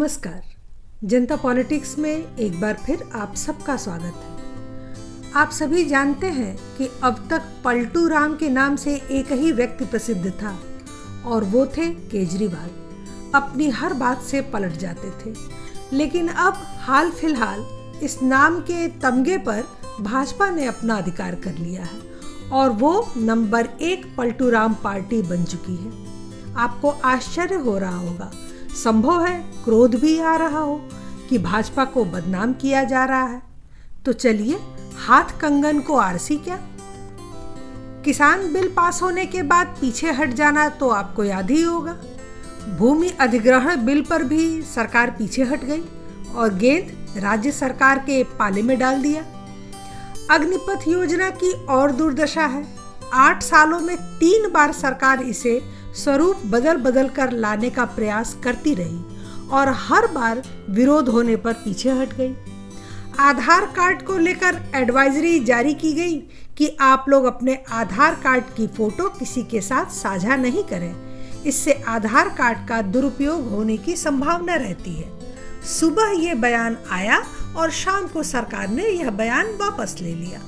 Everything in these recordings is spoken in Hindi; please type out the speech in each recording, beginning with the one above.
नमस्कार। जनता पॉलिटिक्स में एक बार फिर आप सबका स्वागत है। आप सभी जानते हैं कि अब तक पलटू राम के नाम से एक ही व्यक्ति प्रसिद्ध था और वो थे केजरीवाल। अपनी हर बात से पलट जाते थे, लेकिन अब हाल फिलहाल इस नाम के तमगे पर भाजपा ने अपना अधिकार कर लिया है और वो नंबर 1 पलटू राम पार्टी बन चुकी है। आपको आश्चर्य हो रहा होगा, संभव है क्रोध भी आ रहा हो कि भाजपा को बदनाम किया जा रहा है। तो चलिए, हाथ कंगन को आरसी क्या। किसान बिल पास होने के बाद पीछे हट जाना तो आपको याद ही होगा। भूमि अधिग्रहण बिल पर भी सरकार पीछे हट गई और गेंद राज्य सरकार के पाले में डाल दिया। अग्निपथ योजना की और दुर्दशा है। 8 सालों में 3 बार सरकार इसे स्वरूप बदल बदल कर लाने का प्रयास करती रही और हर बार विरोध होने पर पीछे हट गई। आधार कार्ड को लेकर एडवाइजरी जारी की गई कि आप लोग अपने आधार कार्ड की फोटो किसी के साथ साझा नहीं करें, इससे आधार कार्ड का दुरुपयोग होने की संभावना रहती है। सुबह ये बयान आया और शाम को सरकार ने यह बयान वापस ले लिया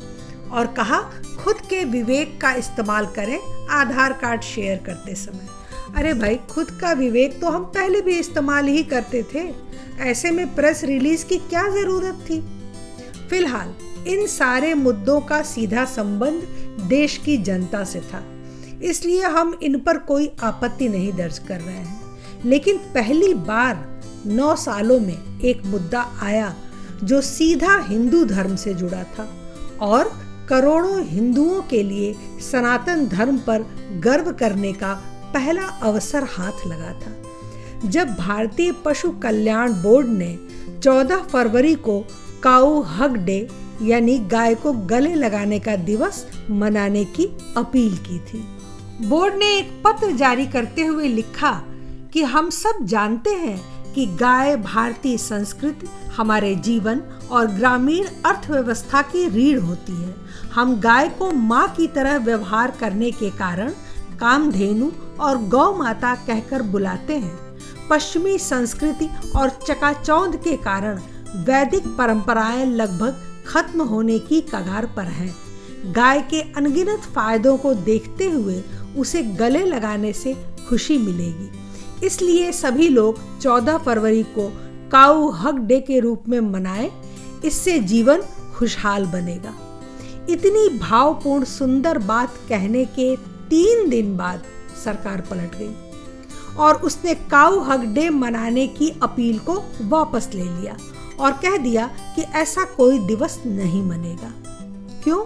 और कहा खुद के विवेक का इस्तेमाल करें आधार कार्ड शेयर करते समय। अरे भाई, खुद का विवेक तो हम पहले भी इस्तेमाल ही करते थे, ऐसे में प्रेस रिलीज की क्या जरूरत थी। फिलहाल इन सारे मुद्दों का सीधा संबंध देश की जनता से था, इसलिए हम इन पर कोई आपत्ति नहीं दर्ज कर रहे हैं। लेकिन पहली बार 9 सालों में एक मुद्दा आया जो सीधा हिंदू धर्म से जुड़ा था और करोड़ों हिंदुओं के लिए सनातन धर्म पर गर्व करने का पहला अवसर हाथ लगा था, जब भारतीय पशु कल्याण बोर्ड ने 14 फरवरी को काऊ हग डे यानी गाय को गले लगाने का दिवस मनाने की अपील की थी। बोर्ड ने एक पत्र जारी करते हुए लिखा कि हम सब जानते हैं कि गाय भारतीय संस्कृति, हमारे जीवन और ग्रामीण अर्थव्यवस्था की रीढ़ होती है। हम गाय को माँ की तरह व्यवहार करने के कारण कामधेनु और गौ माता कहकर बुलाते हैं। पश्चिमी संस्कृति और चकाचौंध के कारण वैदिक परंपराएं लगभग खत्म होने की कगार पर हैं। गाय के अनगिनत फायदों को देखते हुए उसे गले लगाने से खुशी मिलेगी, इसलिए सभी लोग 14 फरवरी को काऊ हग डे के रूप में मनाएं। इससे जीवन खुशहाल बनेगा। इतनी भावपूर्ण सुंदर बात कहने के 3 दिन बाद सरकार पलट गई और उसने काऊ हग डे मनाने की अपील को वापस ले लिया और कह दिया कि ऐसा कोई दिवस नहीं मनेगा। क्यों?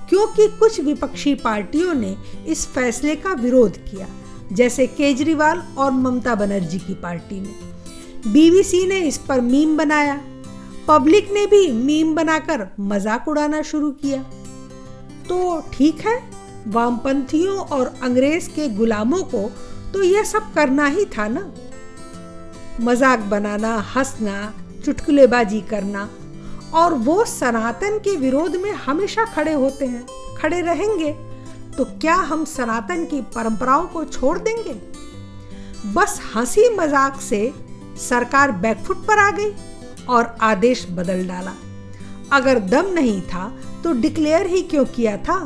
क्योंकि कुछ विपक्षी पार्टियों ने इस फैसले का विरोध किया, जैसे केजरीवाल और ममता बनर्जी की पार्टी ने। बीबीसी ने इस पर मीम बनाया, पब्लिक ने भी मीम बनाकर मजाक उड़ाना शुरू किया। तो ठीक है, वामपंथियों और अंग्रेज के गुलामों को तो यह सब करना ही था ना, मजाक बनाना, हंसना, चुटकुलेबाजी करना, और वो सनातन के विरोध में हमेशा खड़े होते हैं, खड़े रहेंगे। तो क्या हम सनातन की परंपराओं को छोड़ देंगे? बस हंसी मजाक से सरकार बैकफुट पर आ गई और आदेश बदल डाला। अगर दम नहीं था तो डिक्लेयर ही क्यों किया था?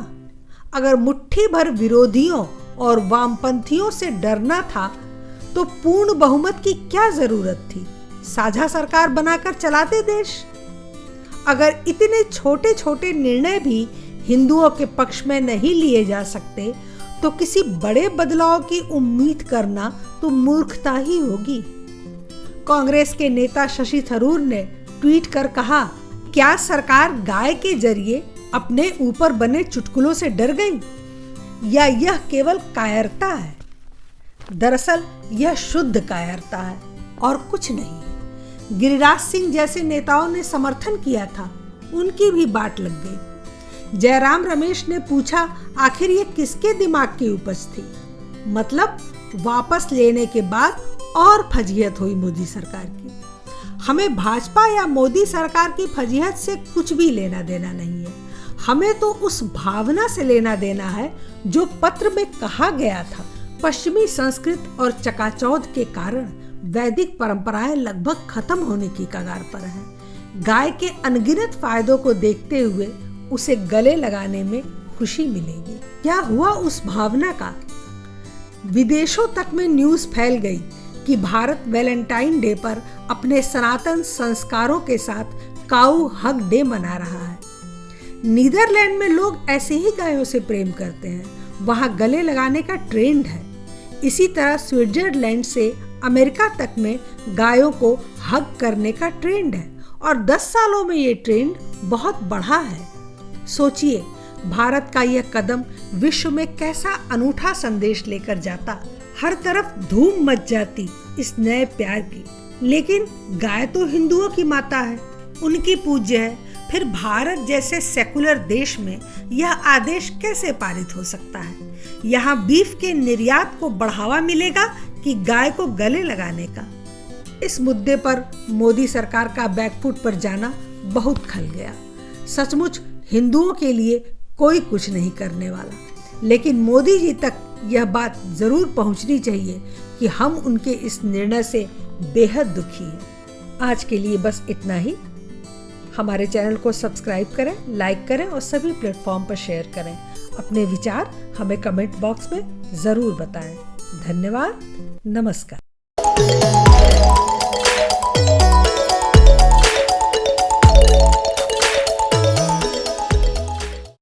अगर मुट्ठी भर विरोधियों और वामपंथियों से डरना था तो पूर्ण बहुमत की क्या जरूरत थी? साझा सरकार बनाकर चलाते देश। अगर इतने छोटे छोटे निर्णय भी हिंदुओं के पक्ष में नहीं लिए जा सकते तो किसी बड़े बदलाव की उम्मीद करना तो मूर्खता ही होगी। कांग्रेस के नेता शशि थरूर ने ट्वीट कर कहा, क्या सरकार गाय के जरिए अपने ऊपर बने चुटकुलों से डर गई या यह केवल कायरता है? दरअसल यह शुद्ध कायरता है और कुछ नहीं है। गिरिराज सिंह जैसे नेताओं ने समर्थन किया था, उनकी भी बाट लग गई। जयराम रमेश ने पूछा, आखिर ये किसके दिमाग की उपज थी? मतलब वापस लेने के बाद और फजीहत हुई मोदी सरकार की। हमें भाजपा या मोदी सरकार की फजीहत से कुछ भी लेना देना नहीं है। हमें तो उस भावना से लेना देना है जो पत्र में कहा गया था। पश्चिमी संस्कृति और चकाचौंध के कारण वैदिक परंपराएं लगभग खत्म होने की कगार पर हैं। गाय के अनगिनत फायदों को देखते हुए उसे गले लगाने में खुशी मिलेगी। क्या हुआ उस भावना का? विदेशों तक में न्यूज़ फैल गई कि भारत वैलेंटाइन डे पर अपने सनातन संस्कारों के साथ काऊ हग डे मना रहा है। नीदरलैंड में लोग ऐसे ही गायों से प्रेम करते हैं, वहां गले लगाने का ट्रेंड है। इसी तरह स्विट्जरलैंड से अमेरिका तक में गायों को हग करने का ट्रेंड है और 10 सालों में ये ट्रेंड बहुत बढ़ा है। सोचिए, भारत का यह कदम विश्व में कैसा अनूठा संदेश लेकर जाता। हर तरफ धूम मच जाती इस नए प्यार की। लेकिन गाय तो हिंदुओं की माता है, उनकी पूज्य है, फिर भारत जैसे सेकुलर देश में यह आदेश कैसे पारित हो सकता है? यहाँ बीफ के निर्यात को बढ़ावा मिलेगा कि गाय को गले लगाने का? इस मुद्दे पर मोदी सरकार का बैकफुट पर जाना बहुत खल गया। सचमुच हिंदुओं के लिए कोई कुछ नहीं करने वाला, लेकिन मोदी जी तक यह बात जरूर पहुंचनी चाहिए कि हम उनके इस निर्णय से बेहद दुखी हैं। आज के लिए बस इतना ही। हमारे चैनल को सब्सक्राइब करें, लाइक करें और सभी प्लेटफॉर्म पर शेयर करें। अपने विचार हमें कमेंट बॉक्स में जरूर बताएं। धन्यवाद। नमस्कार।